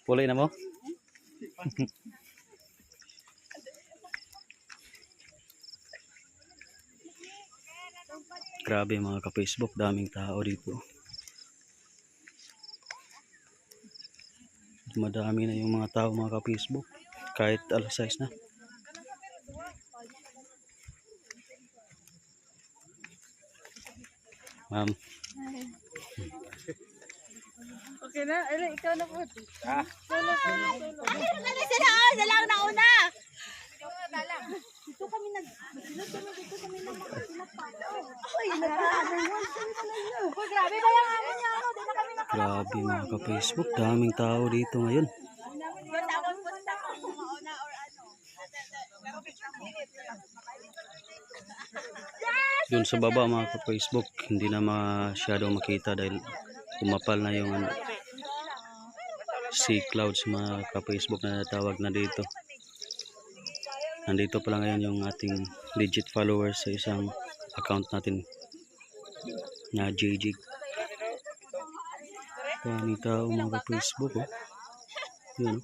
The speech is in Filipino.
Pulay na mo? Grabe mga ka-Facebook, daming tao dito. Madami na yung mga tao mga ka-Facebook kahit alas 6 na. Ma'am. Okay na? Ay, ikaw na po. Solo. Sila lang nauna. Dito kami dito kami Ay, grabe ba yung amin niya? Di na kami Grabe mga ka-Facebook, daming tao dito ngayon. Doon sa baba mga ka-Facebook, hindi na masyadong makita dahil kumapal na yung sea clouds mga ka-Facebook na natawag na dito. Nandito pa lang ngayon yung ating legit followers sa isang account natin na JJ. Daming tao mga ka-Facebook, oh. Yun.